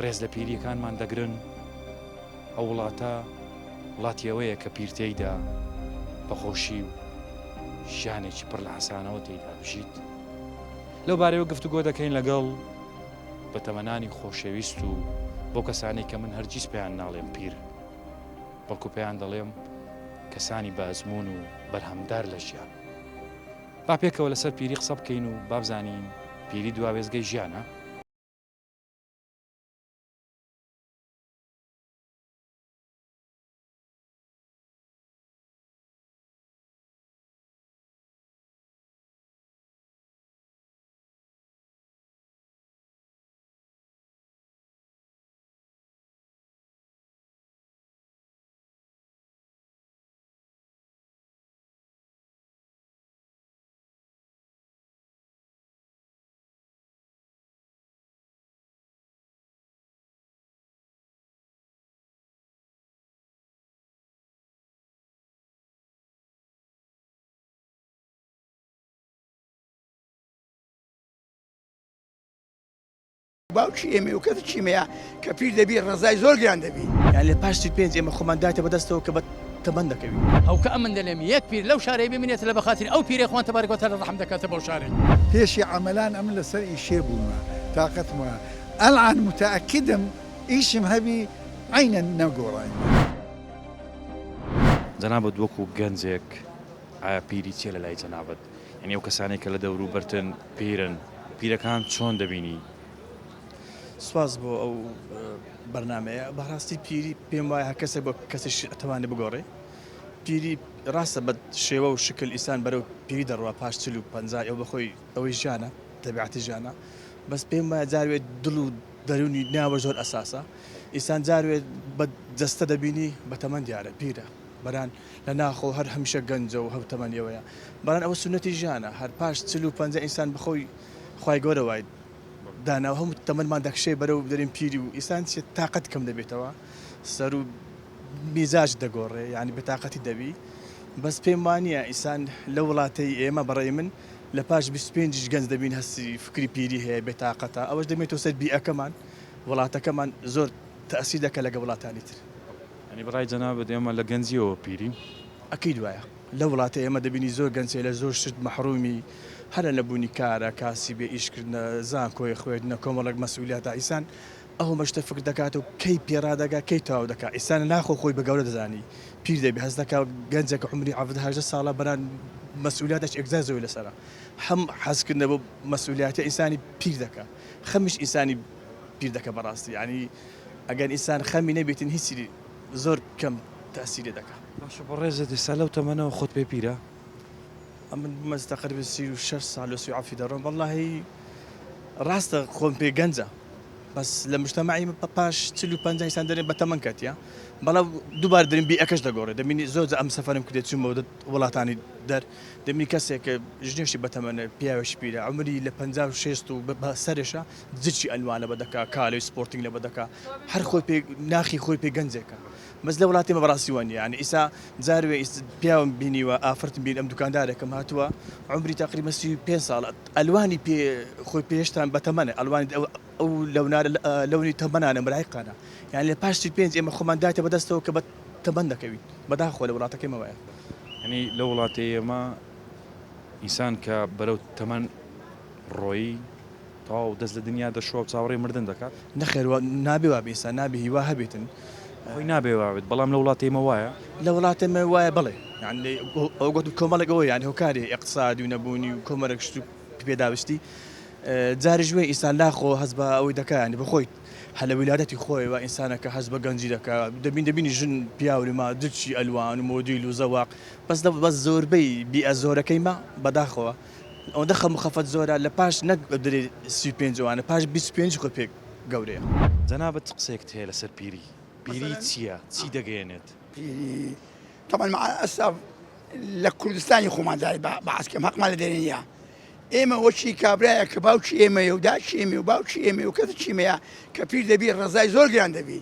ڕێز لە پیریەکانمان دەگرن ئەو وڵاتە وڵاتیەوەیە کە پیرتەیدا بەخۆشی و ژیانێکی پڕ لە حەسانەوە تێیدا بژیت. لەو بارەیەوە گفتوگۆ دەکەین لەگەڵ بەتەمەنانی خۆشەویست و بۆ کەسانی کە من هەرگیز پێیان ناڵێم پیر، بەڵکو پێیان دەڵێم کەسانی بەئەزموون و بەرهەمدار لە ژیان. با پێکەوە لەسەر پیری قسە بکەین و بابزانین پیری دواوێزگەی ژیانە. باوکی ئێمە و کەس چیمەیە کە پیر دەبی ڕزای زۆر گران دەبی. یان لە پاش پێنج ئێمە خۆمان دایتە بەدەستەوە کە بە تەمەند دەکەوی. ئەو کە ئەمن دەلێم یەک پیر لەو شارەی ببینێت لە بەخاتر ئەو پیرێ خوان تەبارەک و تەعالا ڕەحم دەکاتە بەو شارەی. پێشی عەمەلان ئەم لەسەر ئیشێ بوومە تااقەتمە ئەلعان متەئەکدم ئیشم هەبی عینەن نەگۆڕین. جەنابەت وەکو گەنجێک ئایا پیری چیە لە لای جەنابەت؟ یعنی ئەو کەسانێک کە لە دەوروبەرتن پیرن، پیرەکان چۆن دەبینی؟ سواز بۆ ئەو بەرنامەیە بەڕاستی پیری پێم وایە هەر کەسێک بۆ کەسیش ئەتوانێ بگۆڕێ. پیری ڕاستە بە شێوە و شکل ئیسان بەرەو پیری دەڕوا پاش 40 ئەو بەخۆی ئەوەی ژیانە تەبیعەتی ژیانە، بەس پێم وایە جاروێت دڵ و دەرونی ناوە زۆر ئەساسە. ئیسان جاروێت بە جەستە دەبینی بە تەمەند دیارە پیرە بەران لە ناخۆ هەر هەمیشە گەنجە و هەو تەمەنیەوەیە بەران ئەوە سونەتی ژیانە. هەر پاش 40 ئینسان بخۆی خوای گەورە وای دانا هەموو تەمەنمان دەکشێ بەرەو دەرین پیری و ئیسان تااقەت کەم دەبێتەوە، سەر و میزاج دەگۆڕێ، یعنی بەتاقەتی دەبی. بەس پێم وانە ئیسان لە وڵاتی ئێمە بەڕێی من لە پاش 25 گەنج دەبین هەستی فکری پیری هەیە بێتاقەتە. ئەوەش دەمێتەوە سەر بیئەکەمان وڵاتەکەمان زۆر تەئسیر دەکە لەگە وڵاتانی تر. ئەنی بەڕای جەنابەت ئێمە لە گەنجیەوە پیری ئەکەی دوایە لە وڵاتی ئێمە دەبینی زۆر گەنجێ لە زۆر شت مەحرومی هەرە لە بوونی کارە کاسی بێ ئیشکردنە زان کۆی خوێندنە کۆمەڵک مەسئولیەتە ئیسان ئەو مەشتە فکر دەکات و کەی پێڕادەگا کەی تاو دەکا. ئیسان ناخۆ خۆی بە گەورە دەزانی پیر دەبی هەست دەکا گەنجێکە عمری 18 ساڵە بەران مەسئولیەتش ئەگزای زۆی لەسەرە هەم حەزکردنە بۆ مەسئولیەتە ئینسانی پیر دەکا. خەمیش ئینسانی پیر دەکە بەڕاستی، یعنی ئەگەر ئینسان خەمی نەبێتن هیچی زۆر کەم تەئسیرێ دەکا. باشە بە ڕێزت ئێستا لەو تەمەنەوە خۆت پێ پیرە؟ من مەز تقریبا 36 ساڵ سوعافی دەڕۆم. واللهی ڕاستە خۆم پێ گەنجە، بەس لە مجتەمەعی پاش 45 ئینسان دەرێن بە تەمەن کەتیە، بەڵام دووبار دەرین بیئەکەش دەگۆڕێ. دەبینی زۆر ئەم سەفەرم کردێت چوومە وڵاتانی دەر، دەبینی کەسێک کە ژنێشی بەتەمەنە پیاوێکی پیرە عمری لە 56 و بە سەرێشە جچی ئەلوان لە بەدەکا کالۆی سپۆرتینگ لە بەدەکا هەر خۆی پێ ناخی خۆی پێ گەنجێکە. بەس لە وڵاتی مە بەڕاستی وانە، یعنی ئیسا جاروێ پیاوم بینیوە ئافرەتم بین ئەم دوکاندارێکم هاتووە عمری تقریبا 35 ساڵ ئەلوانی پێ خۆی پێشتان بەتەمەنە ئەلوانی ئەو لەونی تەمەنانە ملایقانە، یعنی لە پاش 35 ئێمە خۆمان دایتە بەدەستەوە کە بە تەمەند دەکەوین بەداخۆ لە وڵاتەکەمەوەیە. ینی لە وڵاتی ئێمە ئینسان کە بەرەو تەمەن ڕۆیی تەواو دەست لە دنیا دەشۆ چاوەڕێی مردن دەکات. نەخێر نابێ وا ئینسان نابێ هیوا هەبێتن خۆی نابێ وابێت، بەڵام لە وڵاتی ئێمە وایە لە وڵاتێمە وایە بڵێ، یعنی ئەو گوت کۆمەڵێک ئەوە یعنی هۆکاری اقتصادی و نەبوونی و کۆمەڵێک شت و پێداویستی جاری ژوێ ئینسان لاخۆ هەست بە ئەوەی دەکات، یعنی بخۆیت هە لە ویلادەتی خۆیەوە ئینسانەکە هەست بە گەنجی دەکات. دەبینی ژن پیاوی ما دچی ئەلوان و مۆدیل و زەواق، بەس زۆربەی بیئە زۆرەکەی ما بەداخەوە ئەوەندە خەم و خەفەت زۆرە لە پاش نەک دەرێ 35 وانە پاش 25 خۆ پێ گەورەیە. جەنابەت قسەیەک هەیە لەسەر پیری. پیری چییە؟ چی دەگەیەنێت؟ پیری طبعا مع الأسف لە کوردستانی خۆمان بەعسکەم هەقمان لە دێنەیە. ئێمە وەچی کابرایە کە باوکی ئێمەیە و داچی ئێمە و باوکی ئێمە و کەس چیمەیە کە پیر دەبی ڕزای زۆر گران دەبی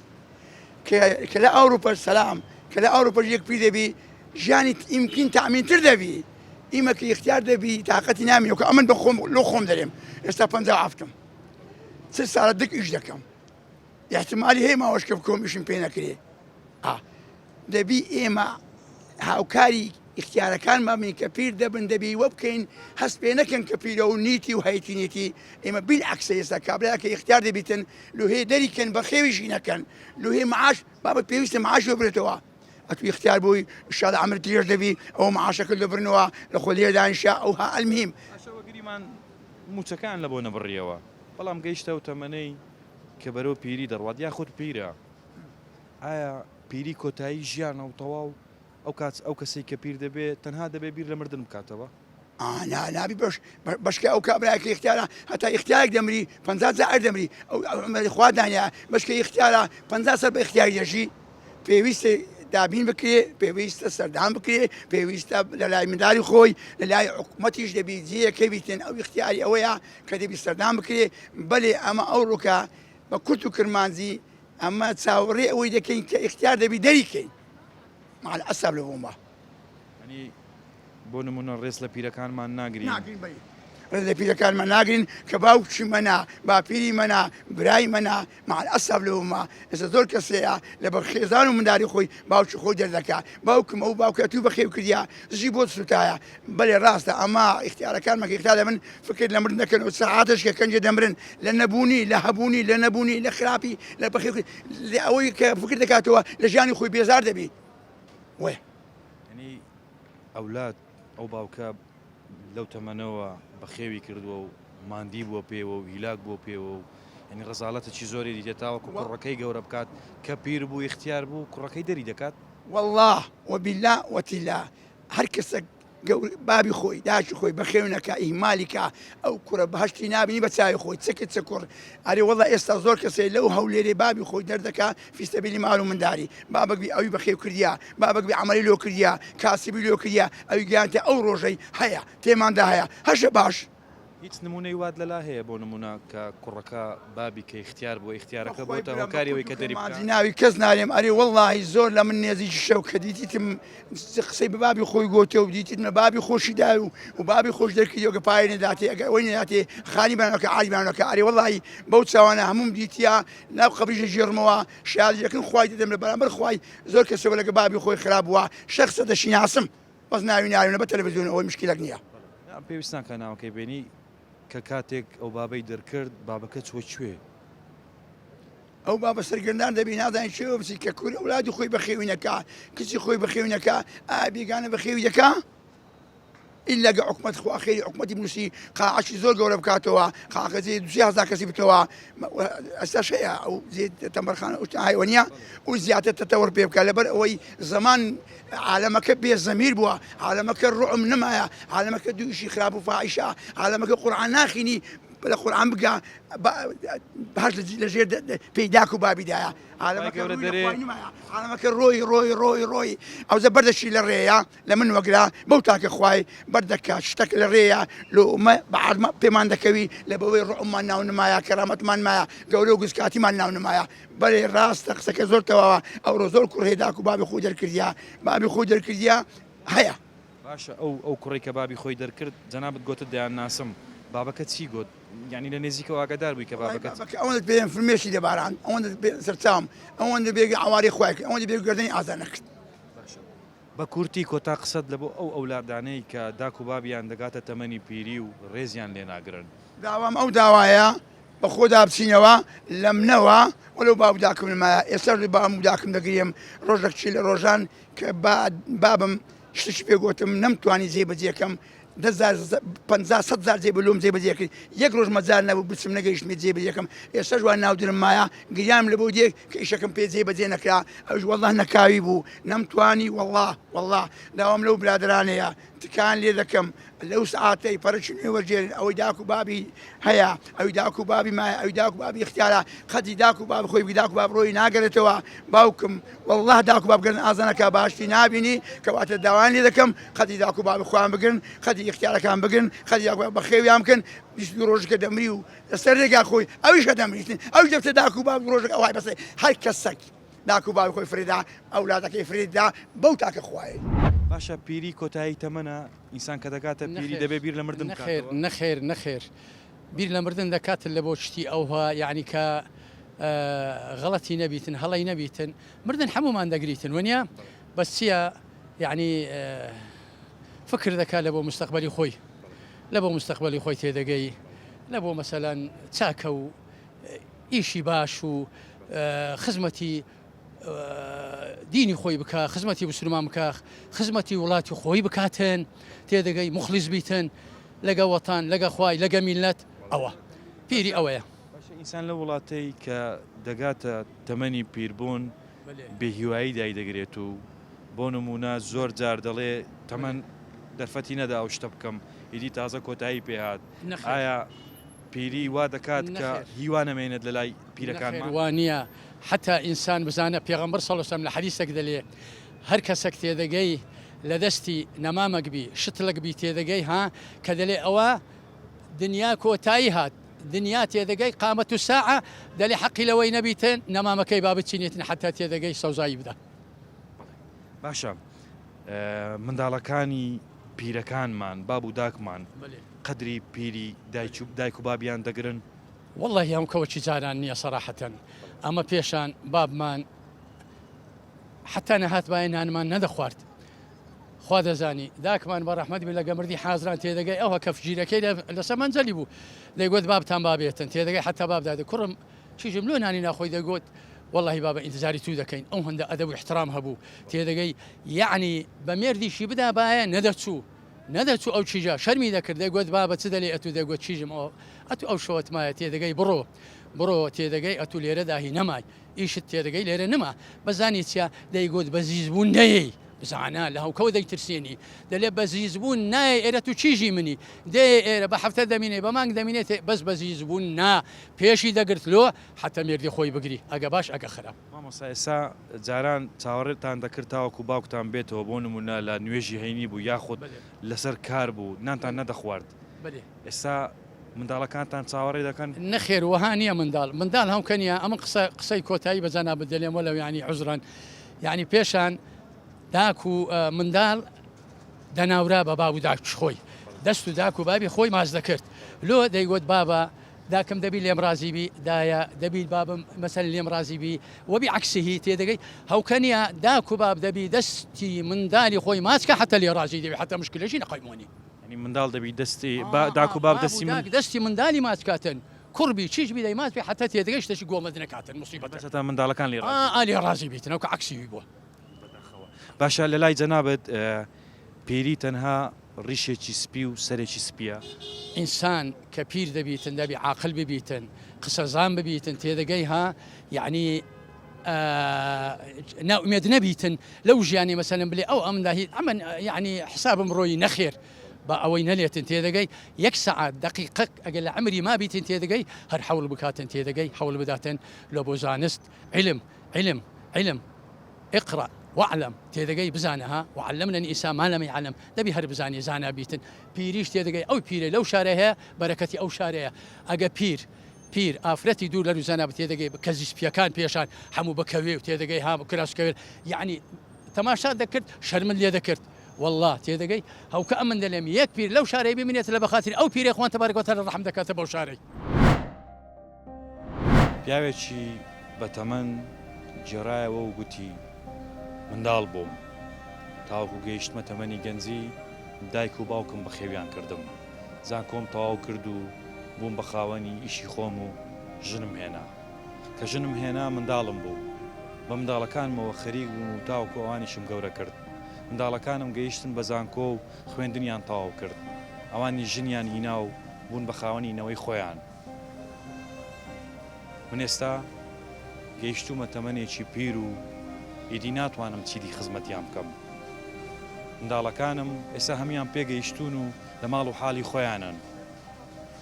کە لە ئەوروپا سەلام کە لە ئەوروپا یەک پیر دەبی ژیانی ئیمکن تەأمینتر دەبی. ئیمە کە اختیار دەبی تااقەتی نامی کە ئەمن بە خۆم لۆ خۆم دەرێم ئێستا 57م 3 ساڵە دک ئیش دەکەم احتمالی هەیە ماوەش کە کۆمیشن پێ نەکرێ دەبی ئێمە هاوکاری اختیارەکانمان بین کە پیر دەبن دەبی وە بکەین هەست پێ نەکەن کە پیرە و نیتی و هەیتینێتی ئێمە بالعکسە ئێستا کابرا کە اختیار دەبیتن لوهێ دەریکەن بە خێویشی نەکەن لوهێ معاش بابەت پێویستە معاش ببرێتەوە ئەتوی اختیار بووی شاد عمرت لێش دەبی ئەو معاشەکە دەبرنەوە لە خۆ لێدانشا ئەو ها ئەلمیم ئاشەوەگریمان موچەکان لە بۆ نەبڕیەوە بەڵام گەیشتە و تەمەنەی کە بەرەو پیری دەڕوات یاخود پیرە ئایا پیری کۆتایی ژیانە و تەواو ئەو کەسێک کە پیر دەبێت تەنها دەبێت بیر لە مردن بکاتەوە نابی بەشکە ئەو کابراکە اختیارە هەتا اختیارێک دەمری 50 جار دەمری ئەو خوا دانیا بەشکە اختیارە 50 سەر بە اختیاری دەژی پێویستە دابین بکرێ پێویستە سەردان بکرێ پێویستە لە لای منداری خۆی لە لای حکوومەتیش دەبی جیەکەی بیتن ئەو اختیاری ئەوەیە کە دەبی سەردان بکرێ بەلێ ئەمە ئەو ڕووکە بە کورت و کرمانزی ئەمە چاوەڕێ ئەوەی دەکەین کە اختیار دەبی دەریکەین مع الأسف لە بۆمە بۆ نمونە ڕێز لە پیرەکانمان ناگرین ڕێز لە پیرەکانمان ناگرین کە باوکی مەنا باپیری مەنا برای مەنا مع الأسف لە بۆمە ئێستا زۆر کەسەیە لە بە خێزان و منداری خۆی باوکی خۆی دەردەکا باوکم ئەو باوکە تو بەخێو کردیا زیی بۆ سوتایە بەلێ ڕاستە ئەمە اختیارەکانمەکە اختیار دەبن فکر لە مردن دەکەن و سەعاتش کە کەنجە دەمرن لە نەبوونی لە هەبوونی لە نەبوونی لە خراپی لە بەخێو لە ئەوەی کە فکر دەکاتەوە لە ژیانی خۆی بێزار دەبی وێ ئەولاد ئەو باوکە لەو تەمەنەوە بەخێوی کردووە و ماندی بووە پێوە و هیلاک بۆ پێوە و ینی ڕزالەتە چی زۆری دیتێتاوەکو کوڕەکەی گەورە بکات کە پیر بوو اختیار بوو کوڕەکەی دەری دەکات والله وبالله وتلا هەر کەسە بابی خۆی داچی خۆی بەخێونەکە ئیمالیکە ئەو کوڕە بەهشتی نابینی بە چاوی خۆی چکت چ کوڕ ئەرێ وەڵا ئێستا زۆر کەسێ لەو هەولێرێ بابی خۆی دەردەکا فیستەبیلی ماڵ و منداری بابەکبی ئەوی بەخێو کردیا بابەکبی عملی لۆ کردیا کاسبی لۆ کردیا ئەوی گیانتە ئەو ڕۆژەی هەیە تێماندا هەیە هەشە باش هیچ نمونەی وات لەلا هەیە بۆ نمونە کە کوڕەکە بابی کە اختیار بۆ اختیارەکە بۆتە هۆکاریەوەی کە دەری ناوی کەس نارێم ئەرێ وەڵڵاهی زۆر لە من نێزیی شەو کە دیتیتم قسەی بە بابی خۆی گۆتە و دیتیتمە بابی خۆشی دا و بابی خۆش دەرکردیەوە پای نەداتێ ئەگەر نەداتێ خانی بانەکە عالی بانەکە ئەرێ وەڵڵاهی بەو چاوانە هەموم دیتیا ناو قبریژە ژێرمەوە شادیەکەن خوای دەدەم لە بەرامبەر خوای زۆر کەسەوە لەگە بابی خۆی خراپ بووە شەخصە دەشیناسم بەس ناوی ناویە بە تەلەڤیزیۆن ئەوەی مشکلەک نییە پێویست ناکە ناوەکەی بینی کە کاتێک ئەو بابەی دەرکرد بابەکە چوە کوێ ئەو بابە سەرگردان دەبی نازانین چێوە بچی کە کوور ئەولادی خۆی بەخێوینەکە کچی خۆی بەخێوینەکە بێگانە بەخێوی دەکا إلا حكومة خو أخيري حكومة بنوسي قاعش زور جورب كاتوا قاعد زي دوسي هذا كسي بتوا أساسية أو زي تمرخان أو حيوانية وزيادة التطور بيبكالبر وي زمان عالمك بيزمير بوا عالمك الرعم نمايا عالمك دوشي خراب وفاحشة عالمك القرآن ناخني بلا قرآن بقى بهاش لجير بيداكو بابي دايا عالمك عالمك الروي روي روي روي أو زبرد الشيء للريا لمن وقلا بوتاك إخواي بردك شتك للريا لو ما بعد ما بمان دكوي لبوي الرعم ما ناون مايا كرامة من مايا قولوا قسكاتي ما ناون مايا بل الراس تقسك زور توا أو رزول كره داكو بابي خودر كرديا بابي خودر كرديا هيا باشا أو كره كبابي خودر كرد جنابت قوت ديان ناسم بابك تشي قد يعني لنزيك واقدار بيك بابك أوند بين فرميشي دباران أوند سرتام أوند بيجي عواري خويك أوند بيجي قردني أذانك بكورتي كوتا قصد لبو أو أولاداني كداكو بابي عندك تمني بيري وريزيان لنا قرن داوام أو داوايا بخودا بسينوا لم نوا ولو باب داكم ما يسر باب داكم دقيم روجك شيل روجان كبعد بابم شتش بيقوتم نمتواني زي بزيكم 50 زار زي بلوم زي بزيك يقرج مزارنا وبسم نجيش ميت زي بزيكم يسجوا ناودر مايا قيام لبوديك كيشكم بي زي بزينك لا والله نكايبو نمتواني والله داوم لو بلادرانيا كان لي ذكم لو ساعتي فرشني ورجال او داكو بابي هيا او داكو بابي ما او داكو بابي اختيارا خدي داكو باب خوي داكو باب روي ناقرتوا باوكم والله داكو باب قرن اذنك باشتي نابيني كوات الدوان لي ذكم خدي داكو باب خوان بقرن خدي اختيارك كان بقرن خدي داكو باب خيو يمكن روجك دمريو السرق اخوي او ايش دمري او جبت داكو باب روجك او بس هاي كسك داكو باب خوي فريدا اولادك فريدا بوتاك اخوي باشا بيري كوتاي تمنا انسان كدكات بيري دبي بير لمردن نخير بير لمردن دكات اللي بوشتي اوها يعني ك غەڵەتی نەبیتن هەڵی نەبیتن مردن هەمومان دەگریتن وەنیا بەس چییە یعنی فکر دەکات لە بۆ مستەقبەلی خۆی لە بۆ مستەقبەلی خۆی تێدەگەی لە بۆ مەسەلەن چاکە و ئیشی باش و خزمەتی دینی خۆی بکە خزمەتی بسلمان بکە خزمەتی وڵاتی خۆی بکاتن تێدەگەی مخلیص بیتن لەگە وەتان لەگە خوای لەگە میلەت ئەوە پیری ئەوەیە ئینسان لە وڵاتەی کە دەگاتە تەمەنی پیربوون بێهیوایی دای دەگرێت و بۆ نمونە زۆر جار دەڵێ تەمەەن دەرفەتی نەدا ئەو شتە بکەم ئیدی تازە کۆتایی پێهات ئایا پیری وا دەکات کە هیوان نەمێنێت لە لای پیرەکانمان وانە حتا ئینسان بزانە پێغەمبەر صلی الله علیه و سلم لە حەدیثێک دەڵێ هەر کەسێک تێدەگەی لە دەستی نەمامەکبی شتلەکبی تێدەگەی ها کە دەڵێ ئەوە دنیا کۆتایی هات دنیا تێدەگەی قامەت و ساعە دەڵێ حەقی لەوەی نەبیتن نەمامەکەی با بچینێتن حتا تێدەگەی سەوزایی بدە باشە منداڵەکانی پیرەکانمان باب و داکمان قدری پیری دایک و بابیان دەگرن والله هەم کەوەکی جاران نییە سەراحەتەن ئەمە پێشان بابمان حتا نەهات باە نانمان نەدەخوارد خوا دەزانی داکمان بە ڕەحمەت بێ لە گەمردی حازران تێدەگەی ئەوە کەفگیرەکەی لەسەر منجەلی بوو دەیگوت بابتان بابێتن تێدەگەی حتا بابدادە کوڕم چیژم لۆ نانی ناخۆی دەگوت والله بابە ئینتزاری تو دەکەین ئەو هەندە ئەدەب و احترام هەبوو تێدەگەی یعنی بە مێردیشی بدا باە نەدەچوو ئەو چیژە شەرمی دەکرد دەیگوت بابە چ دەلێ ئەتو دەگوت چیژم ئەتو ئەو شەوەتمایە تێدەگەی بڕۆ تێدەگەی ئەتو لێرە داهی نەمای ئیشت تێدەگەی لێرە نەما بەزانی چیا دەیگوت بەزیزبوون نەیە بزانە لە هەوکەوە دەیترسێنی دەلێ بەزیزبوون نایە ئێرە تو چیژی منی دێ ئێرە بە هەفتە دەمینێ بە مانگ دەمینێت بەس بەزیزبوون نا پێشی دەگرت لۆ حتا مێردی خۆی بگری ئەگە باش ئەگە خراپ مامۆستا ئێستا جاران چاوەڕێتان دەکرد تاوەکو باوکتان بێتەوە بۆ نمونە لە نوێژی هەینی بوو یاخود لەسەر کار بوو نانتان نەدەخوارد ئێستا منداڵەکانتان چاوەڕێ دەکەن نەخێر وەها نییە منداڵ هەمکەنیە ئەمە قسەی کۆتایی بەجانا بدەلێمە لەو ینی عوزران یعنی پێشان داک و منداڵ دەناورا بە باب و داک خۆی دەست و داک و بابی خۆی ماز دەکرد لۆ دەیگوت بابە داکەم دەبی لێم رازیبی دایە دەبی بابم مەسەل لێم رازیبی وەبی عکسیهی تێدەگەی هەوکەنیە داک و باب دەبی دەستی منداڵی خۆی ماچکە حتا لێ ڕازی دەبی حتا مشکلەشی نەقایمۆنی منداڵ دەبی دەستی داک و باب دەستی منداڵی ماچکاتن کوڕبی چیش بیدەی ماچ پێ حتا تێدەگەی شتێکی گۆمەد نەکاتن موسیبەتە تا منداڵەکان لێ ڕازی بیتن ئەوکە عکسی بووە باشە لە لای جەنابەت پیری تەنها ڕیشێکی سپی و سەرێکی سپیە ئینسان کە پیر دەبیتن دەبی عاقل ببیتن قسەزان ببیتن تێدەگەی ها یعنی ناومێد نەبیتن لەو ژیانی مەسەلەن بڵێ ئەو ئەمداهی ئەمە یعنی حسابم ڕۆی نەخێر بە ئەوەی نەلێتن تێدەگەی یەک سەعات دقیقەک ئەگەر لە عمری ما بیتن تێدەگەی هەر حەول بکاتن تێدەگەی حەول بداتن لە بۆ زانست علم اقرأ وعلم تێدەگەی بزانەها وعلمنا ئیسا ما لم يعلم دەبی هەر بزانێ زانا بیتن پیریش تێدەگەی ئەو پیرە لەو شارە هەیە بەرەکەتی ئەو شارەیە ئەگە پیر ئافرەتی دوور لە روزانە بە تێدەگەی کەزیسپیەکان پێشان هەموو بەکەوێ و تێدەگەی ها کراسکەوێت یعنی تەماشا دەکرد شەرمن لێ دەکرد والله تێدەگەی هەوکە ئەمن دەلێم یەک پیر لەو شارەی ببینێت لە بەخاتری ئەو پیرێ خوان تەبارەک و تەعالی ڕەحم دەکاتە بەو شارەی پیاوێکی بەتەمەن جێڕایەوە و گوتی منداڵ بووم تاوەکو گەیشتمە تەمەنی گەنجی دایک و باوکم بە خێویان کردم زان کۆم تەواو کرد و بووم بە خاوەنی ئیشی خۆم و ژنم هێنا کە ژنم هێنا منداڵم بوو بە منداڵەکانمەوە خەریک بووم و تاوەکو ئەوانیشم گەورە کرد منداڵەکانم گەیشتن بە زانکۆ و خوێندنیان تەواو کرد ئەوانی ژنیان هینا و بوون بە خاوەنینەوەی خۆیان من ئێستا گەیشتومە تەمەنێکی پیر و ئیدی ناتوانم چیدی خزمەتیان بکەم منداڵەکانم ئێستا هەمیان پێگەیشتون و لە ماڵ و حاڵی خۆیانن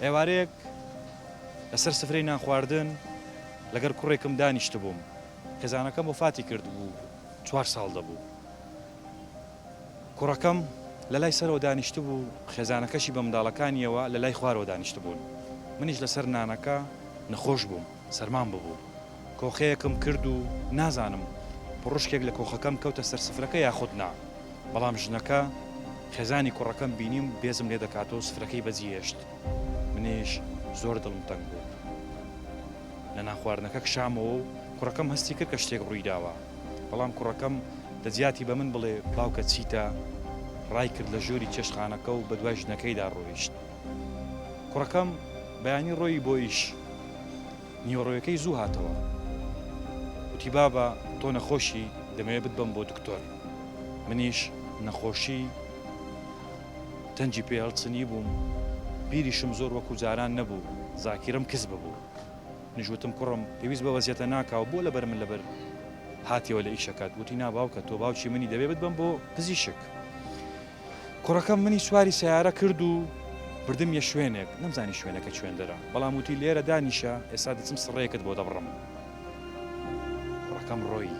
ئێوارەیەک لەسەر سفرەی نان خواردن لەگەر کوڕێکم دانیشت بووم خێزانەکەم وفاتی کرد بوو 4 ساڵ دەبوو کوڕەکەم لە لای سەرەوە دانیشت بوو خێزانەکەشی بە منداڵەکانیەوە لە لای خوارەوە دانیشت بوون منیش لەسەر نانەکە نەخۆش بووم سەرمان ببوو کۆخەیەکم کرد و نازانم پڕشکێک لە کۆخەکەم کەوتە سەر سفرەکە یاخود نا بەڵام ژنەکە خێزانی کوڕەکەم بینیم بێزم لێ دەکاتەوە سفرەکەی بەجی هێشت منیش زۆر دڵم تەنگ بوو لە ناخواردنەکە کشامەوە و کوڕەکەم هەستی کرد کە شتێک ڕووی داوە بەڵام کوڕەکەم دەجیاتی بە من بڵێ باوکە چیتە ڕای کرد لە ژۆری چێشخانەکە و بە دوای ژنەکەیدا ڕۆیشت کوڕەکەم بەیانی ڕۆی بۆ ئیش نیوەڕۆیەکەی زوو هاتەوە وتی بابە تۆ نەخۆشی دەمەوێت بتبەم بۆ دکتۆر منیش نەخۆشی تەنجی پێ هەڵچنی بووم بیریشم زۆر وەکو جاران نەبوو زاکیرم کەس ببوو نژوتم کوڕم پێویست بە وەزیەتە ناکاو بۆ لەبەر من لەبەر هاتیەوە لە ئیشەکەت وتی ناباوکە تۆ باوکی منی دەبێت بتبەم بۆ پزیشک کوڕەکەم منی سواری سیارە کرد و بردم یە شوێنێک نەمزانی شوێنەکە چێندەرە بەڵام وتی لێرە دانیشە ئێستا دەچم سڕێکت بۆ دەبڕم کوڕەکەم ڕۆی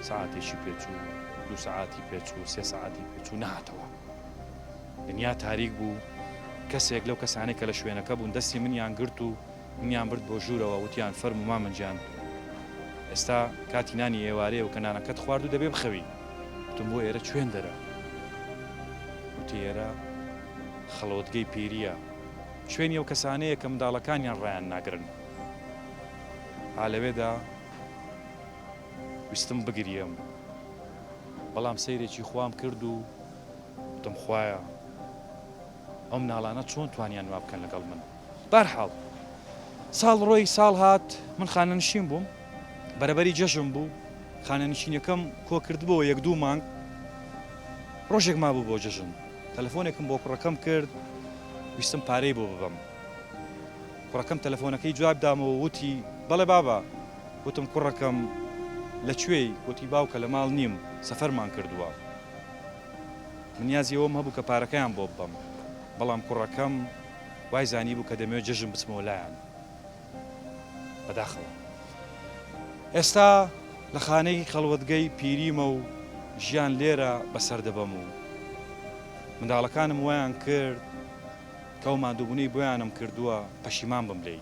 ساعتێکی پێچوو 2 ساعتی پێچوو 3 ساعتی پێچوو نهاتەوە دنیا تاریک بوو کەسێک لەو کەسانێک کە لە شوێنەکە بوون دەستی منیان گرت و منیان برد بۆ ژوورەوە وتیان فەرموو مامەنجیان ئێستا کاتی نانی ئێوارەیە و کە نانەکەت خوارد و دەبێ بخەوی وتم بۆ ئێرە چوێن دەرە وتی ئێرە خەڵۆتگەی پیریە شوێنی ئەو کەسانەیە کە منداڵەکانیان ڕایان ناگرن لەوێدا ویستم بگریم بەڵام سەیرێکی خوام کرد و وتم خوایە ئەو مناڵانە چۆن توانیان وا بکەن لەگەڵ من بەرحاڵ ساڵ ڕۆی ساڵ هات من خانەنشین بووم بەرەبەری جەژم بوو خانەنشینەکەم کۆ کردبەوە 1-2 مانگ ڕۆژێک مابوو بۆ جەژن تەلەفۆنێکم بۆ کوڕەکەم کرد ویستم پارەی بۆ ببەم کوڕەکەم تەلەفۆنەکەی جواب دامەوە وتی بەڵێ بابا وتم کوڕەکەم لەکوێی وتی باوکە لە ماڵ نیم سەفەرمان کردووە منیازی ئەوم هەبوو کە پارەکەیان بۆ ببەم بەڵام کوڕەکەم وای زانی بوو کە دەمەوێت جەژم بچمەوە لایەن بەداخەوە ئێستا لە خانەی خەڵوەتگەی پیریمە و ژیان لێرە بەسەر دەبەم و منداڵەکانم وایان کرد کە ئەو مادووبوونەی بۆیانم کردووە پەشیمان بم لێی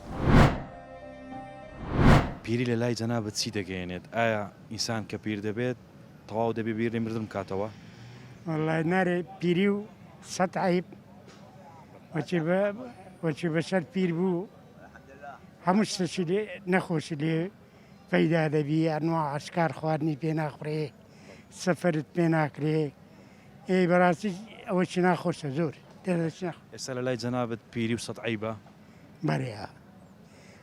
پیری لە لای جەنابەت چی دەگەیەنێت ئایا ئینسان کە پیر دەبێت تەواو دەبێ بیر لێ مردن بکاتەوە والله نارێ پیری و سەد عیب وەچی بەسەر پیر بوو هەموو شتێکی لێ نەخۆشی لێ پەیدا دەبی ئەنوا عسکار خواردنی پێ ناخورێ سەفەرت پێ ناکرێ ئێ بەڕاستی ئەوەی ناخۆشە زۆر ئێستا لە لای جەنابەت پیری و سەد عیبە بەرێ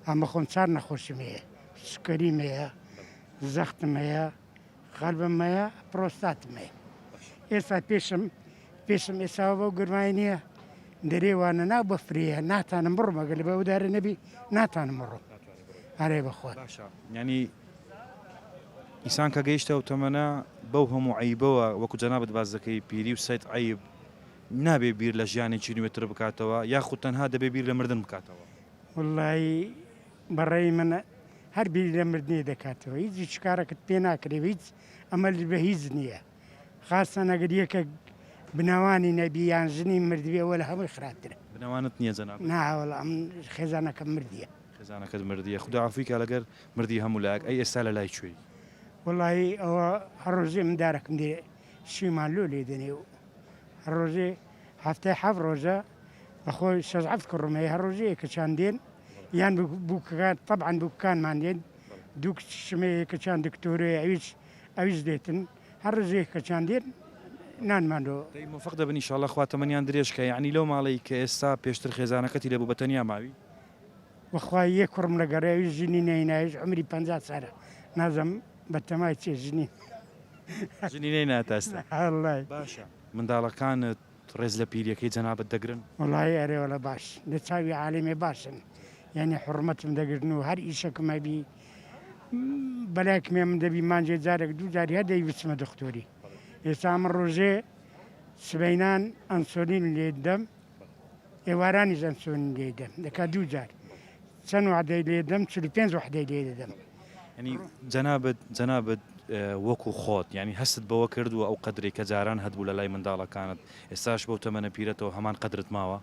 ئەمە خۆم چار نەخۆشم هەیە سکەریم هەیە زەختم هەیە قەلبم هەیە پرۆستاتم هەیە ئێستا پێشم ئێساوە بەو گرمای نییە دەرێوانە ناو بەفرەیە ناتانم بڕم ئەگەر لە بەودارە نەبی ناتانم بڕۆم هەرێ بەخوا ینی ئینسان کە گەیشتە و تەمەنە بەو هەموو عیبەوە وەکو جەنابەت باز دەکەی پیری و سەد عیب نابێ بیر لە ژیانێکی نوێتر بکاتەوە یاخود تەنها دەبێ بیر لە مردن بکاتەوە وڵی بەڕێی منە هەر بیر لە مردنی دەکاتەوە هیچ کارەکەت پێ ناکرێ هیچ ئەمە بە هیچ نییە خاستە ئەگەر یەکە بناوانی نەبی یان ژنی مردویەوە لە هەمووی خراپترە بناوانت نییە جەناب ناوەڵ ئەم خێزانەکەم مردیە خێزانەکەت مردیە خدا عەفوی لەگەر مردی هەموو لایەک ئەی ئێستا لە لای کوێی وڵی ئەوە هەڕۆژێ من دارەکەم دێ شیمان لۆ لێ دەنێ و هەڕۆژێ هەفتەی 7 ڕۆژە بەخۆی 6 کوڕمەیە هەڕۆژەیە کە چاندێن یان بووکەکان طبعاً بووکانمان دێن دوو شمەیە کە چند دکتۆرێ ئەویش دێتن هەر ڕژەیە کە چاندێن نانماندۆ موفق دەبن ئینشاڵڵا خوا تەمەنیان درێژکە یعنی لەو ماڵی کە ئێستا پێشتر خێزانەکەتی لەبوو بە تەنیا ماوی وەخوای یەک کوڕم لە گەڕێوی ژنی نەینایش عمری 50 ساڵە نازەم بە تەمای چێ ژنی ژنی نەیناتاستا باشە منداڵەکانت ڕێز لە پیریەکەی جەنابەت دەگرن وڵی ئەرێوەڵە باش لە چاوی عالێمێ باشن یعنی حڕمەتم دەگرن و هەر ئیشەکەم هەبی بەلایکمێ من دەبی مانجێ جارێک دوو جاری هەدەی بچمە دکتۆری ئێستا من ڕۆژێ سبەینان ئەنسۆلین لێدەم ئێوارانیش ئەنسۆلین لێدەم دەکات دوو جار چەند وعدەی لێدەم 45 وحدەی لێ دەدەم ینی جەنابەت وەکو خۆت ینی هەست بەوە کردووە ئەو قەدرێک کە جاران هەبوو لە لای منداڵەکانت ئێستاش بەو تەمەنە پیرەتەوە هەمان قەدرت ماوە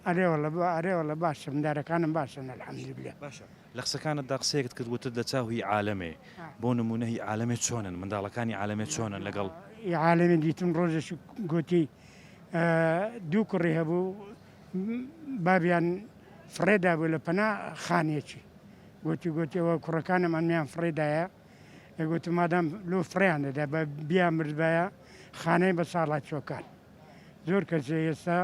ئەرێوەڵە باشە مندارەکانم باشن الحەمدولله باشە لە قسەکانت دا قسەیەکت کردوتت لە چاوی عالەمێ بۆ نمونەهی عالەمێ چۆنن منداڵەکانی عالەمێ چۆنن لەگەڵ عالەمێ دیتم ڕۆژێک گوتی دوو کوڕی هەبوو بابیان فرێدا بوو لە پەنا خانێکی گوتی ئەوە کوڕەکانم ئەمیان فڕێدایە گوتی مادام لۆ فڕیان دەدا بە بیا مردبایە خانەی بە ساڵات چۆکان زۆر کەس ئێستا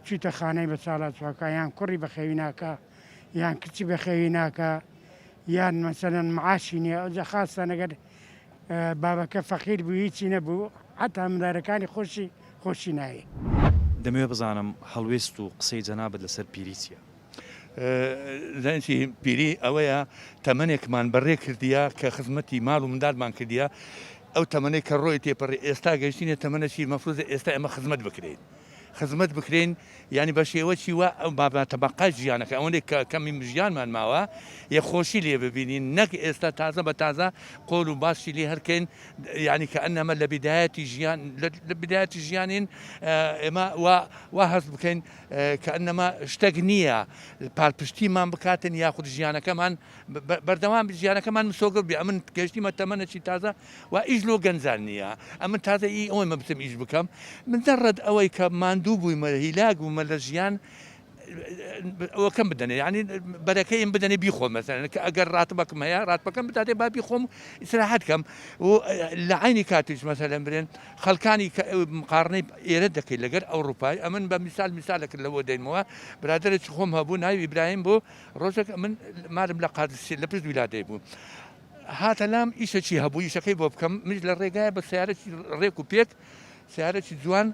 چیتە خانەی بە ساڵات چۆکە یان کوڕی بە خەوی ناکە یان کچی بە خەوی ناکە یان مەسەرەن معاشی نییە ئەوجە خاستە نەگەر بابەکە فەقیر بوو هیچی نەبوو حتا مندارەکانی خۆشی نایە. دەمەوێت بزانم هەڵوێست و قسەی جەنابەت لەسەر پیری چییە؟ زانسی پیری ئەوەیە تەمەنێکمان بەڕێ کردیە کە خزمەتی ماڵ و منداڵمان کردیە ئەو تەمەنەی کە ڕۆی تێپەڕی ئێستا گەشتینە تەمەنەشی مەفروضە ئێستا ئەمە خزمەت بکرێن. خزمەت بکرێن ینی بە شێوەی وە ئەو تەبقای ژیانەکە ئەوەنێک کە کەمی ژیانمان ماوە یەخۆشی لێ ببینین نەک ئێستا تازە بە تازە قۆل و باشی لێ هەرکەین ینی کە ئەنەمە لە بدایەتی ژیانین ئێمە وا هەست بکەین کە ئەنەمە شتێک نییە پاڵپشتیمان بکاتن یاخود ژیانەکەمان بەردەوام ژیانەکەمان مسۆگەر بێ ئەمن گەشتیمە تەمەنەی تازە و ئیش لۆ گەنجان نییە ئەمن تازە ئی ئەوەی مە بتم ئیش بکەم من دەڕەت ئەوەی کە ماندوو بوویمە هیلاک بوومە لە ژیان ئەوە کەم بدەنێ ینی بەرەکەیم بدەنێ بیخۆم مەسەرەن کە ئەگەر ڕاتبەکەم هەیە ڕاتبەکەم بداتێ با بیخۆم ئیسراحەت کەم و لە عینی کاتیش مەسەلەن برێن خەڵکانی مقارنەی ئێرە دەکەی لەگەر ئەوروپای ئەمن بە میسالێکرد لەوە دەینەوە برادرێکی خۆم هەبوو ناوی ئیبراهیم بۆ ڕۆژێک من مارم لە قادسی لە پشت ویلادەی بوو هاتە لام ئیشەکی هەبوو ئیشەکەی بۆ بکەم منش لە ڕێگایە بە سیارەی ڕێک و پێک سیارەی جوان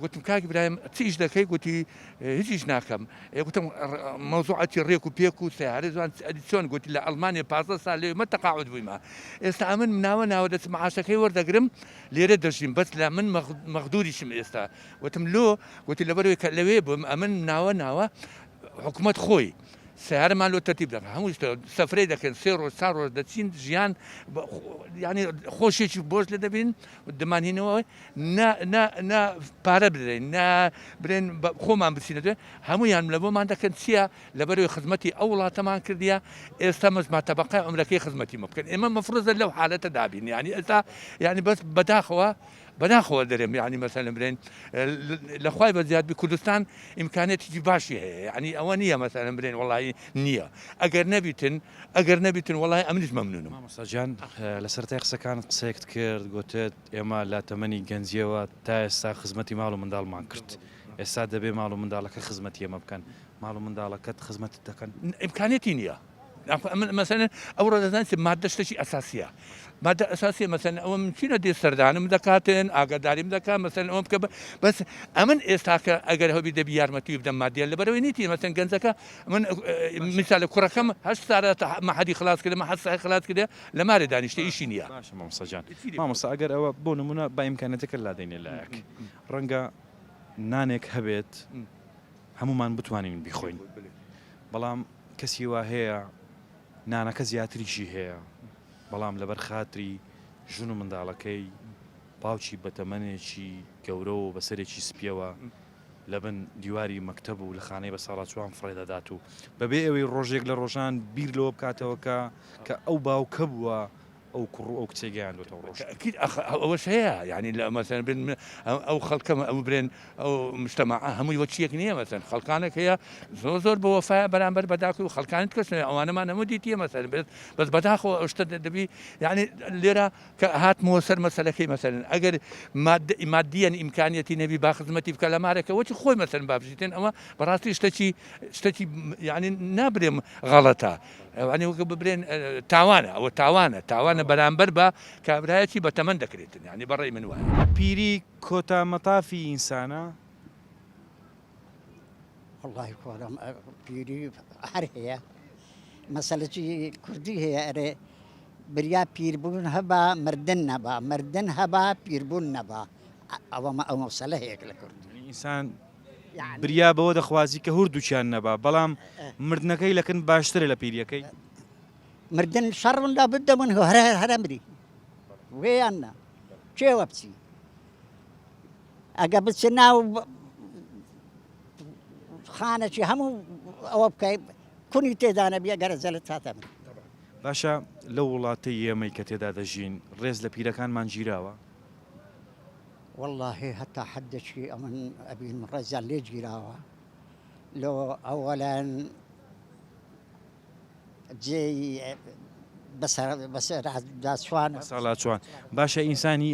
گوتم کاک برایم چیش دەکەی گوتی هیچیش ناکەم گوتم مەوزوعەتی ڕێک و پێک و سیارە جوان چۆن گوتی لە ئەڵمانیا 15 سال لێمە تەقاعد بوویمە ئێستا ئەمن ناوە دەچم معاشەکەی وەردەگرم لێرە دەژیم بەس لە من مەخدوریشم ئێستا وتم لۆ گوتی لەبەرەوەی کە لەوێ بووم ئەمن ناوە حکوومەت خۆی سیارەمان لۆ تەرتیب دەکەن هەموو سەفرەی دەکەن 3 ڕۆژ 4 ڕۆژ دەچین ژیان ینی خۆشێکی بۆش لە دەبین دەمانهینەوە پارە بدەین برێن خۆمان بچینە دوێ هەمویان لە بۆمان دەکەن چییە لەبەرەوەی خزمەتی ئەو وڵاتەمان کردیە ئێستا مەزما تەبەقای عمرەکەی خزمەتی مە بکەن ئێمە مەفروضە لەو حالەتە دابین ینی ئێستا ینی بەس بەداخەوە دەرێم ینی مەسەلەن برێن لەخوای بە زیادبی کوردستان ئیمکانێتێکی باشی هەیە ینی ئەوە نییە مەسەلەن برێن وڵی نییە ئەگەر نەبیتن وڵی ئەمنیش مەمنونم مامۆستاجان لە سەرای قسەکان قسەیەکت کرد گوتت ئێمە لە تەمەنی گەنجیەوە تا ئێستا خزمەتی ماڵ و منداڵمان کرد ئێستا دەبێ ماڵ و منداڵەکە خزمەتی ئێمە بکەن ماڵ و منداڵەکەت خزمەتت دەکەن ئیمکانێتی نییە مثلا ئەو ڕۆدەزانسی مادە شتێکی ئەساسیە مادە ئەساسی مەسەن ئەوە چینە دێ سەردانم دەکاتن ئاگاداریم دەکات مەسەن ئەوم بکە بەس ئەمن ئێستاکە ئەگەر هەبی دەبی یارمەتی بدەم مادیە لەبەرەوەی نیتی مەسەن گەنجەکە من میسالە کوڕەکەم هەشت سارە مەحەدی خلاص کردە مەحەد ساحی خلاص کردە لە مارێ دانیشتە ئیشی نییە باشە مامۆستاجان مامۆستا ئەگەر ئەوە بۆ نمونە با ئیمکانەتەکە لادەینێ لایەک ڕەنگە نانێک هەبێت هەمومان بتوانین بیخۆین بەڵام کەسی وا هەیە نانەکە زیاتریشی هەیە بەڵام لەبەر خاتری ژن و منداڵەکەی باوکی بەتەمەنێکی گەورە و بەسەرێکی سپیەوە لە بن دیواری مەکتەب و لە خانەی بە ساڵات چوان فڕێدەدات و بەبێ ئەوەی ڕۆژێک لە ڕۆژان بیر لەوە بکاتەوەکە کە ئەو باوکە بووە ئەو کوڕ ئەو کچێگەیاندۆتەوە ڕۆژ ئەوەش هەیە ینی لە مەسەن بن ئەو خەڵکەمە ئەو برێن ئەو مشتەماع هەمووی وەچیەک نییە مەسەن خەڵکانێک هەیە زۆر بە وەفای بەرامبەر بەداکو و خەڵکانت کەس ئەوانەمان هەموو دیتیە مەسەن بەس بەداخەوە ئەو شتە دەبی ینی لێرە کە هاتمەوە سەر مەسەلەکەی مەسەن ئەگەر مادیەن ئیمکانیەتی نەبی با خزمەتی بکە لە مارێکە وەچی خۆی مەسەن بابژیتێن ئەوە بەڕاستی شتێکی ینی نابرێم غەڵەتە ئەوانێ وەکە ببرێن تاوانە بەرامبەر بە کابرایەکی بەتەمەن دەکرێتن ینی بەڕێی من وایە پیری کۆتا مەتافی ئینسانە والله کۆرم پیری هەر هەیە مەسەلەی کوردی هەیە ئەرێ بریا پیربوون هەبا مردن نەبا مردن هەبا پیربوون نەبا ئەو مەسەلە هەیەک لە کوردی ئینسان بریا بەوە دەخوازی کە هەردووچیان نەبا بەڵام مردنەکەی لەکن باشترە لە پیریەکەی مردن شەڕون لا بدە من هەرەمری وێیاننا کێوە بچی ئەگە بچ ناو خانەی هەموو ئەوە بکەی کونی تێدانە بێ گەرە زەلت هاتەمن باشە لە وڵاتی ئێمەی کە تێدا دەژین ڕێز لە پیرەکانمان گیراوە والله هەتا حدێکی ئەمن ئەبین ڕێزیان لێ گیراوە لۆ ئەوەلەن جێی بەسەر داسوانە ساڵات چوان باشە ئینسانی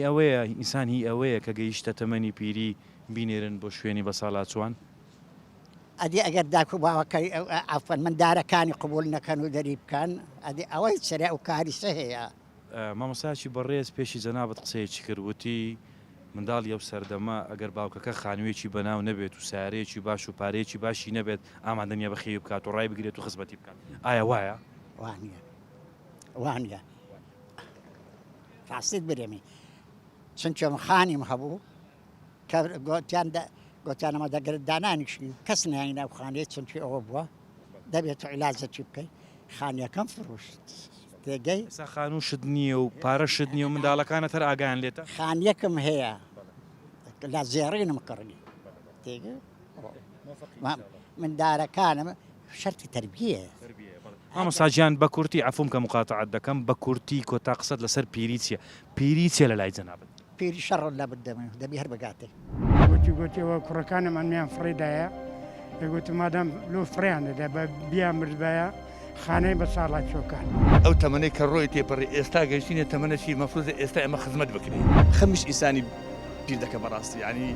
ئەوەیە کە گەیشتە تەمەنی پیری بینێرن بۆ شوێنی بە ساڵات چوان ئەدی ئەگەر داکو باوەکەی ئەفەن مندارەکانی قبول نەکەن و دەری بکەن ئەدی ئەوەی سەریا و کاریسە هەیە مامۆستاچی بەڕێز پێشی جەنابەت قسەیەکی کردوتی منداڵ یەو سەردەما ئەگەر باوکەکە خانوویەکی بەناو نەبێت و سارەیەکی باش و پارەیەکی باشی نەبێت ئامادەنیە بەخێوی بکات و ڕای بگرێت و خزمەتی بکات ئایا وایە؟ وانە ڕاستیت برێمی چونکە خانیم هەبوو کە گوتیانەمە دەگرێت دانانیشی کەس نانی ناو خانێت چونکی ئەوە بووە دەبێت و عیلازەکی بکەیت خانیەکەم فروشت تێگەی ئێستا خانووشت نییە و پارەشت نییە و منداڵەکانت هەر ئاگیان لێتە خانیەکم هەیە لە زێڕینم کڕنی تێگە مندارەکانم شەرتی تربیە مامۆستاجیان بە کورتی عەفوم کە مقاتەعەت دەکەم بە کورتی کۆتا قسەت لەسەر پیری چییە لە لای جەنابەت پیری شەڕ لە بدەمە دەبی هەر بگاتێ گوتیەوە کوڕەکانم ئەمیان فڕێدایە گوتی مادام لۆ فریان دەدا بە بیا مردبایە خانەی بە ساڵات چۆکان ئەو تەمەەی کە ڕۆی تێپەڕی ئێستا گەشتینە تەمەەشی مەفروزە ئێستا ئەمە خزمەت بکرێت خەمیش ئیسانی پیر دەکە بەڕاستی ینی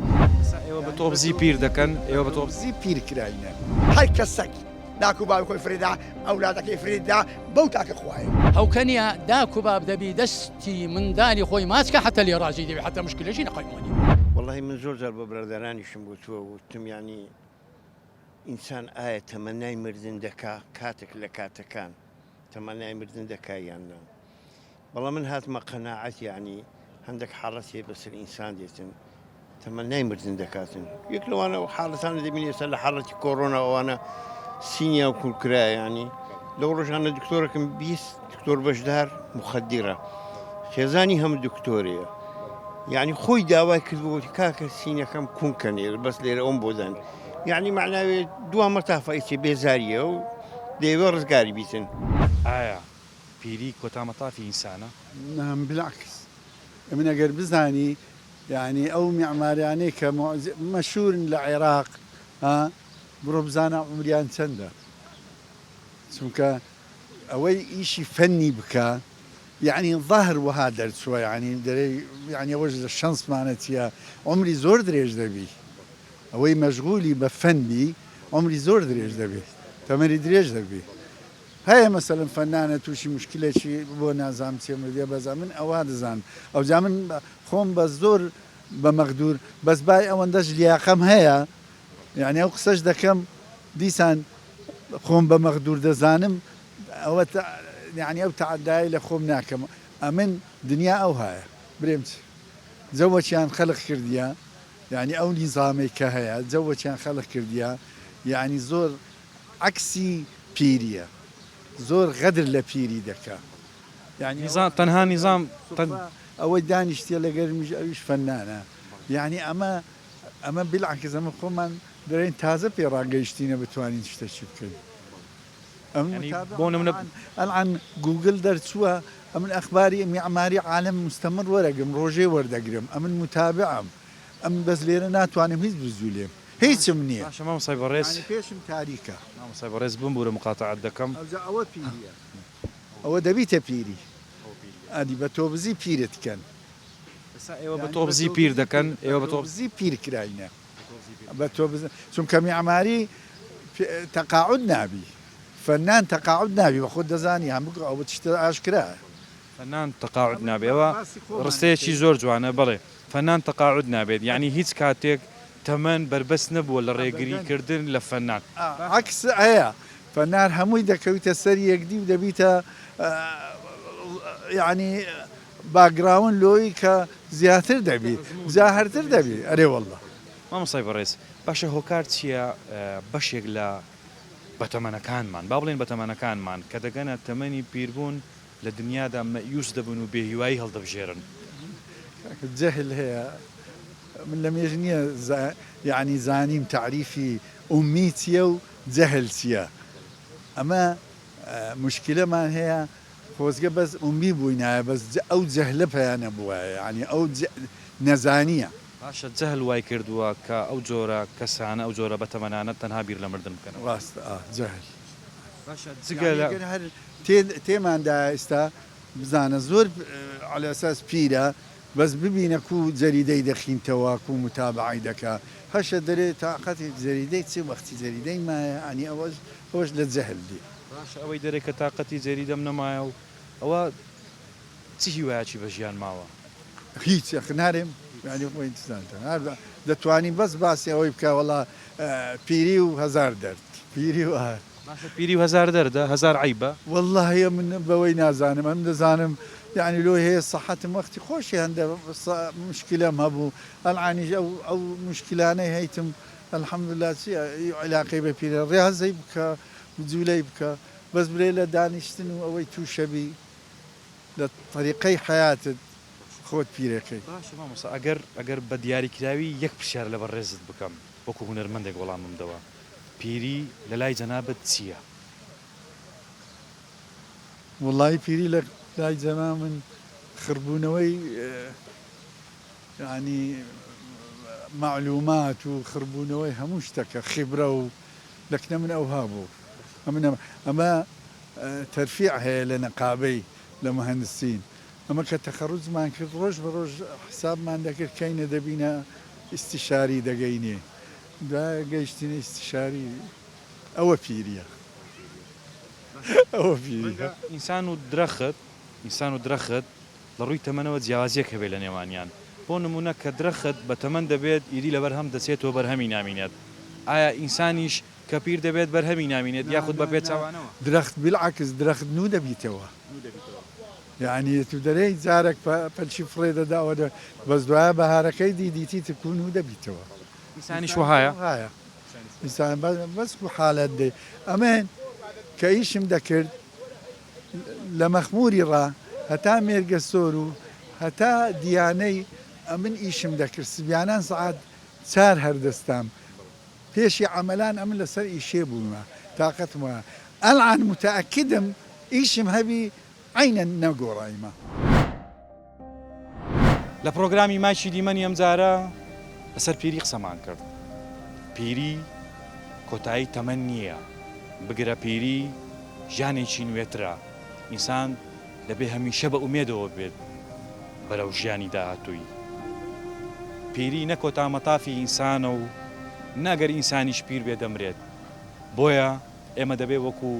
ئێوە بە تۆبزی پیر دەکەن ئێوە بە تۆبزی پیر کراینە هەر کەسێک داکو باوی خۆی فرێدا ئەولادەکەی فرێدا بەو تاکە خوایە هەوکەنیە داکو باب دەبی دەستی مندانی خۆی ماچکە حتى لێ ڕاژی دەبی حتى مشکلەشی نەقایمونی والله من زۆر جار بە برادرانیشم بۆ تووە وتم ینی ئینسان ئایا تەمەنای مردن دەکا کاتێک لە کاتەکان تەمەنای مردن دەکا یاننا بەڵام من هاتمە قەناعەت ینی هەندێک حاڵەتی بەسەر ئینسان دێتن تەمەنای مردن دەکاتن یەک لەوانە حاڵەتانە دەبینی ئێستا لە حاڵەتی کۆڕۆنا ئەوانە سینیا و کوولکرایە ینی لەو ڕۆژانە دکتۆرەکەم 20 دکتۆر بەشدار مخەدیرە خێزانی هەموو دکتۆرەیە یعنی خۆی داوای کردبووتی کاکە سینەکەم کوونکەنێر بەس لێرە ئەوم بۆدان یعنی معناوێت دووامە تافایکی بێزاریە و دەیوێ ڕزگاری بیتن ئایا پیری کۆتامەتافی ئینسانە؟ نعم بالعكس من ئەگەر بزانی يعني ئەو میعماریانەی کە مەشهورن لە عێراق بڕۆ بزانە عمریان چەندە چونکە ئەوەی ئیشی فەنی بکە يعني ظاهر وها دەرچووە يعني دەرەی يعني ئەوەش لە شەنسمانەتیە عمری زۆر درێژ دەبی ئەوەی مەشغولی بە فەنبی عمری زۆر درێژ دەبێت تەمەری درێژ دەبی هەیە مەسەلەن فەنانە تووشی مشکلێکی بۆ نازام چێمەدێ بەزا من ئەوا دەزان ئەو جا من خۆم بە زۆر بە مەغدور بەس بای ئەوەندەش لیاقەم هەیە يعني ئەو قسەش دەکەم دیسان خۆم بە مەغدور دەزانم ئەوە يعني ئەو تعدای لە خۆم ناکەم ئەمن دنیا ئەو هەیە برێمچ جەوەچیان خەلق کردیە يعني ئەو نیزامی کە هەیە جەوەچیان خەلق کردیە يعني زۆر عکسی پیریە زۆر غەدر لە پیری دەکا يعني تەنها نیزام ئەوەی دانیشتە لەگەرمیش ئەویش فەنانە يعني ئەمە بالعکس ئەمە خۆمان دەرێن تازە پێڕاگەیشتینە بتوانین شتێکی بکەین الان جوجل دەرچووە ئەمن ئەخباری معماری عالم مستمر وەرەگرم ڕۆژێ وەردەگرم ئەمن متابعم ئەم بەس لێرە ناتوانم هیچ بزوو لێم هیچم نییە مامۆسای بەڕێز پێشم تاریکە مامۆسای بەڕێز بمبورە مقاتەعەت دەکەم ئەوە پیریە ئەوە دەبیتە پیری ئادی بە تۆبزی پیرت کەن ئێوە بە تۆبزی پیر دەکەن ئێوە بە تۆبزی پیر کراینە بە تۆبز چونکە معماری تەقاعد نابی فنان تەقاعد نابی بە خۆت دەزانی هەموو ئەوە تشتە ئاشکرا فنان تەقاعد نابێەوە ڕستەیەکی زۆر جوانە بڵێ فنان تەقاعد نابێت یعنی هیچ کاتێک تەمەن بربەست نەبووە لە ڕێگریکردن لە فەنان عکس هەیە فەنان هەمووی دەکەویتە سەر یەکدی و دەبیتە یعنی باگراون لۆی کە زیاتر دەبی زاهرتر دەبی ئەرێ وەڵڵە مامۆسای بەڕێز باشە هۆکار چییە بەشێک لە بەتەمەنەکانمان با بڵێن بەتەمەنەکانمان کە دەگەنە تەمەنی پیربوون لە دنیادا مەیوس دەبن و بێهیوایی هەڵدەبژێرن جەهل هەیە من لە مێژ نییە یعنی زانیم تعریفی ئومی چییە و جەهل چییە ئەمە مشکلەمان هەیە خۆزگە بەس ئومی بووینایە بەس ئەو جەهلە پەیانە بووە ینی ئەو نەزانیە باشە جەهل وای کردووە کە ئەو جۆرە کەسانە ئەو جۆرە بەتەمەنانە تەنها بیر لە مردن بکەن ڕاستە جەهل هەر تێماندا ئێستا بزانە زۆر على ئەساس پیرە بەس ببینە و جەریدەی دەخینتەوە و متابعی دەکا هەشە دەرێت تااقەتی جەریدەی چ وەختی جەریدەی مایە ئەنی ئەوەش لە جەهل دی باش ئەوەی دەرێت کە تااقەتی جەریدەم نەمایە و ئەوە چی هیوایەکی بە ژیان ماوە هیچ نارێم ینی خۆی دەتوانین بەس باسی ئەوەی بکە وڵا پیری و هزار دەرد پیری و باشە پیری و هزار دەردە هزار عیبە والله من بەوەی نازانم ئەم دەزانم يعني لو هي صحتم وقتي خوش هندا مشكلة ما بو العاني أو مشكلة أنا هيتم الحمد لله علاقة بين الرياض زي بك وزولي بك بس بريلا دانشتن أو توشبي لطريقي حياتك خود بيركي باش مامۆستا ئەگەر بە دیاریکراوی یەک پرسیار لە بەڕێزت بکەم وەکو هونەرمەندێک وەڵامم دەوە پیری لە لای جەنابەت چییە؟ والله پیری لای جەنا من خربوونەوەی يعني معلومات وخربوونەوەی هەموو شتەکە خبرە و لەکنە من ئەوها بوو ئەمە تەرفیع هەیە لە نەقابەی لە مهندسین ئەمە کە تەخەڕوجمان کرد ڕۆژ بە ڕۆژ حسابمان دەکرد کەینە دەبینە ئیستیشاری دەگەینێ دا گەیشتینە ئیستیشاری ئەوە پیریە ئەوە پیریە ئینسان و درەخت لە ڕووی تەمەنەوە جیاوازیەک هەبێت لە نێوانیان بۆ نمونە کە درەخت بە تەمەن دەبێت ئیدی لە بەرهەم دەچێتەوە بەرهەمی نامینێت ئایا ئینسانیش کە پیر دەبێت بەرهەمی نامینێت یاخود بە پێچاوانەوە درەخت بالعکس درەخت نو دەبیتەوە يعني تو دەرەی جارێک پەلشی فڕێ دەداوە بەس دوایە بەهارەکەی دیدیتی تکون و دەبیتەوە ئینسانیش وهایە ئینسان بەس و حالەت دێ ئەمێن کە ئیشم دەکرد لە مەخموری ڕا هەتا مێرگە سۆر و هەتا دیانەی ئەمن ئیشم دەکرد سبیانان سعات 4 هەردەستام پێشی عملان ئەمن لەسەر ئیشێ بوومە تااقەتمە ئەلعان متەئەکدم ئیشم هەبی عینە نەگۆڕایمە لە پرۆگرامی مایکی دیمەنی ئەم جارە لەسەر پیری قسەمان کرد پیری کۆتایی تەمەن نییە بگرە پیری ژیانێکی نوێترە ئینسان دەبێ هەمیشە بە ئومێدەوە بێت بەرەو ژیانی داهاتووی پیری نەکۆتا مەتافی ئینسانە و ناگەر ئینسانیش پیر بێ دەمرێت بۆیە ئێمە دەبێ وەکو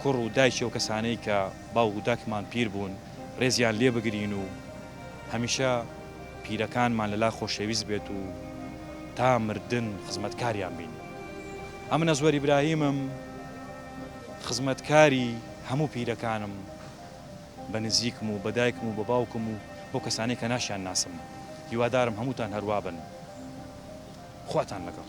کوڕ و دایکی و کەسانەی کە باو و داکمان پیر بوون ڕێزیان لێ بگرین و هەمیشە پیرەکانمان لەلا خۆشەویست بێت و تا مردن خزمەتکاریان بین ئەمنە زۆری براهیمم خزمەتکاری هەموو پیرەکانم بە نزیکم و بە دایکم و بە باوکم و بۆ کەسانەی کە ناشیان ناسم هیوادارم هەمووتان هەروە بن خواتان لەگەڵ